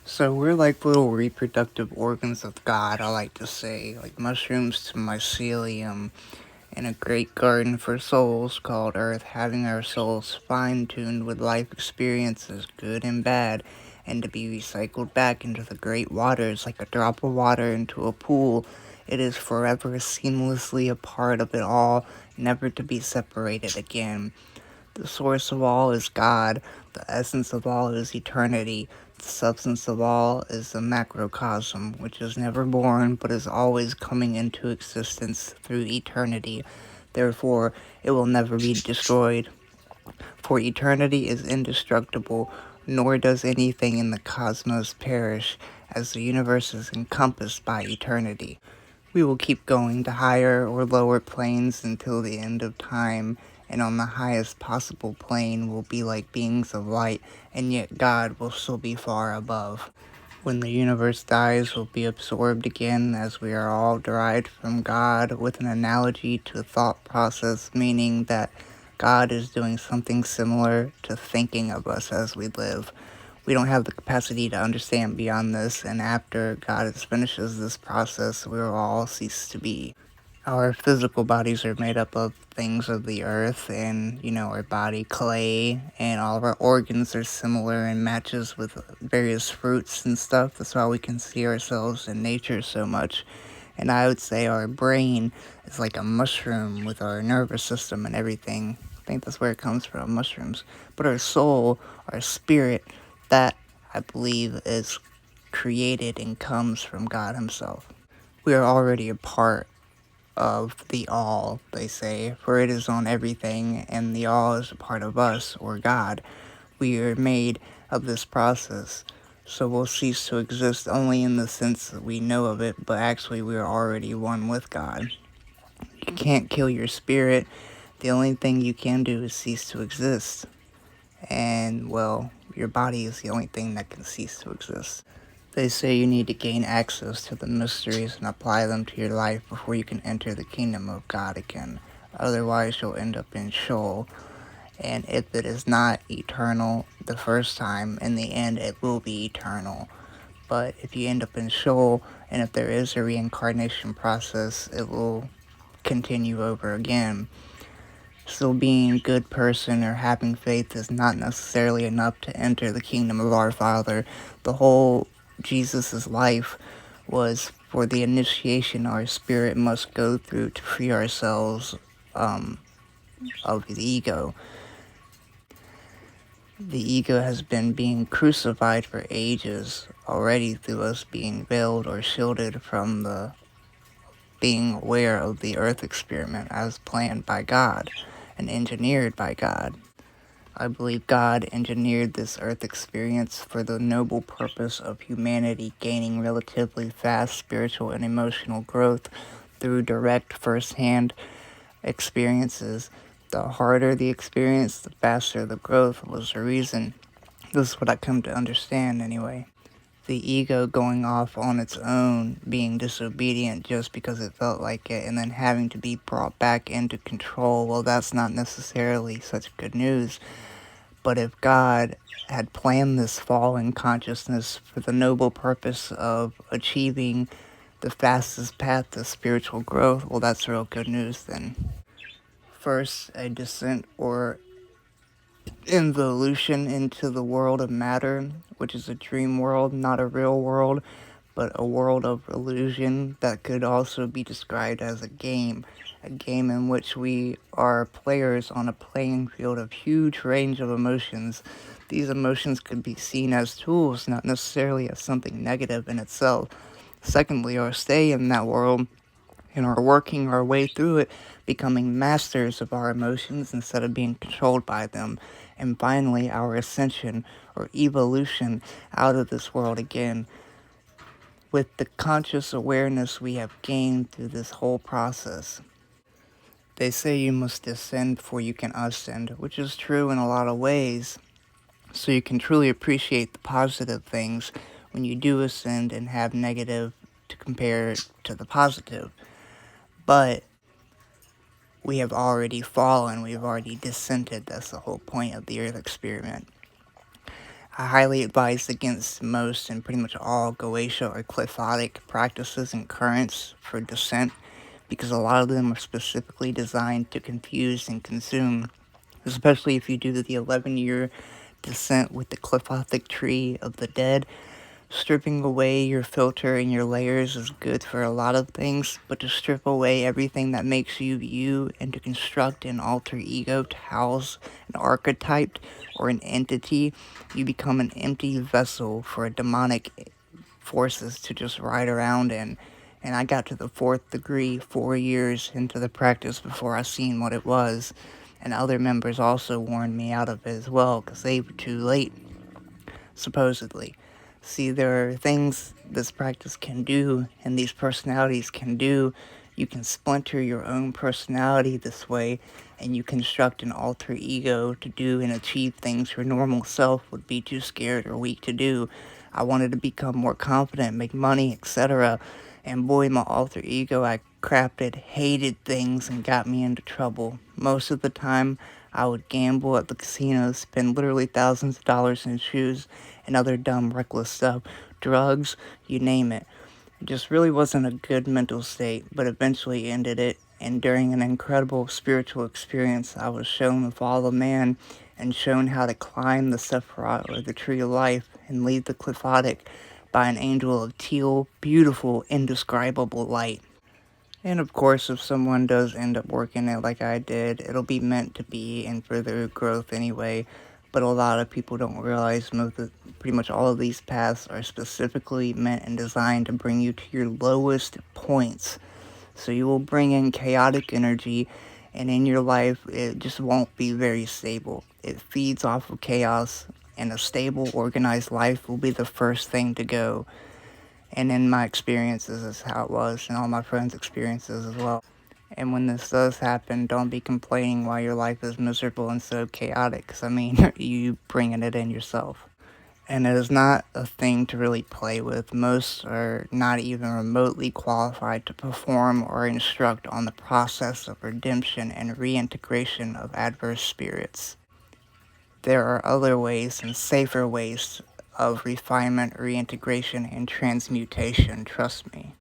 So we're like little reproductive organs of God, I like to say, like mushrooms to mycelium, in a great garden for souls called Earth, having our souls fine-tuned with life experiences, good and bad, and to be recycled back into the great waters like a drop of water into a pool. It is forever seamlessly a part of it all, never to be separated again. The source of all is God. The essence of all is eternity. The substance of all is the macrocosm, which is never born but is always coming into existence through eternity. Therefore, it will never be destroyed. For eternity is indestructible, nor does anything in the cosmos perish, as the universe is encompassed by eternity. We will keep going to higher or lower planes until the end of time, and on the highest possible plane will be like beings of light, and yet God will still be far above. When the universe dies, we'll be absorbed again, as we are all derived from God, with an analogy to a thought process, meaning that God is doing something similar to thinking of us as we live. We don't have the capacity to understand beyond this, and after God finishes this process, we will all cease to be. Our physical bodies are made up of things of the earth, and our body clay, and all of our organs are similar and matches with various fruits and stuff. That's why we can see ourselves in nature so much. And I would say our brain is like a mushroom with our nervous system and everything. I think that's where it comes from, mushrooms. But our soul, our spirit, that I believe is created and comes from God Himself. We are already a part of the all, they say, for it is on everything, and the all is a part of us, or God. We are made of this process, so we'll cease to exist only in the sense that we know of it, but actually we are already one with God. You can't kill your spirit. The only thing you can do is cease to exist. And, well, your body is the only thing that can cease to exist. They say you need to gain access to the mysteries and apply them to your life before you can enter the kingdom of God again. Otherwise, you'll end up in Sheol. And if it is not eternal the first time, in the end, it will be eternal. But if you end up in Sheol, and if there is a reincarnation process, it will continue over again. Still being a good person or having faith is not necessarily enough to enter the kingdom of our Father. The whole Jesus' life was for the initiation our spirit must go through to free ourselves of the ego. The ego has been being crucified for ages already through us being veiled or shielded from the being aware of the earth experiment as planned by God and engineered by God. I believe God engineered this earth experience for the noble purpose of humanity gaining relatively fast spiritual and emotional growth through direct first-hand experiences. The harder the experience, the faster the growth was the reason. This is what I come to understand anyway. The ego going off on its own, being disobedient just because it felt like it, and then having to be brought back into control, well, that's not necessarily such good news. But if God had planned this fall in consciousness for the noble purpose of achieving the fastest path to spiritual growth, well, that's real good news then. First, a descent or involution into the world of matter, which is a dream world, not a real world, but a world of illusion that could also be described as a game in which we are players on a playing field of huge range of emotions. These emotions could be seen as tools, not necessarily as something negative in itself. Secondly, our stay in that world and our working our way through it, becoming masters of our emotions instead of being controlled by them. And finally, our ascension or evolution out of this world again, with the conscious awareness we have gained through this whole process. They say you must descend before you can ascend, which is true in a lot of ways, so you can truly appreciate the positive things when you do ascend and have negative to compare to the positive. But we have already fallen, we've already descended, that's the whole point of the Earth experiment. I highly advise against most and pretty much all glacial or qlipothic practices and currents for descent because a lot of them are specifically designed to confuse and consume, especially if you do the 11-year descent with the qlipothic tree of the dead. Stripping away your filter and your layers is good for a lot of things, but to strip away everything that makes you you and to construct an alter ego to house an archetype or an entity, you become an empty vessel for a demonic forces to just ride around in. And I got to the fourth degree 4 years into the practice before I seen what it was. And other members also warned me out of it as well because they were too late, supposedly. See, there are things this practice can do and these personalities can do. You can splinter your own personality this way, and you construct an alter ego to do and achieve things your normal self would be too scared or weak to do. I wanted to become more confident, make money, etc. And boy, my alter ego I crafted hated things and got me into trouble. Most of the time, I would gamble at the casinos, spend literally thousands of dollars in shoes and other dumb, reckless stuff, drugs, you name it. It just really wasn't a good mental state, but eventually ended it. And during an incredible spiritual experience, I was shown the fall of man and shown how to climb the Sephiroth or the tree of life and leave the qliphotic by an angel of teal, beautiful, indescribable light. And of course, if someone does end up working it like I did, it'll be meant to be and for their growth anyway. But a lot of people don't realize pretty much all of these paths are specifically meant and designed to bring you to your lowest points. So you will bring in chaotic energy, and in your life, it just won't be very stable. It feeds off of chaos, and a stable, organized life will be the first thing to go. And in my experiences, is how it was, and all my friends' experiences as well. And when this does happen, don't be complaining why your life is miserable and so chaotic, because I mean, you bringing it in yourself. And it is not a thing to really play with. Most are not even remotely qualified to perform or instruct on the process of redemption and reintegration of adverse spirits. There are other ways and safer ways of refinement, reintegration, and transmutation, trust me.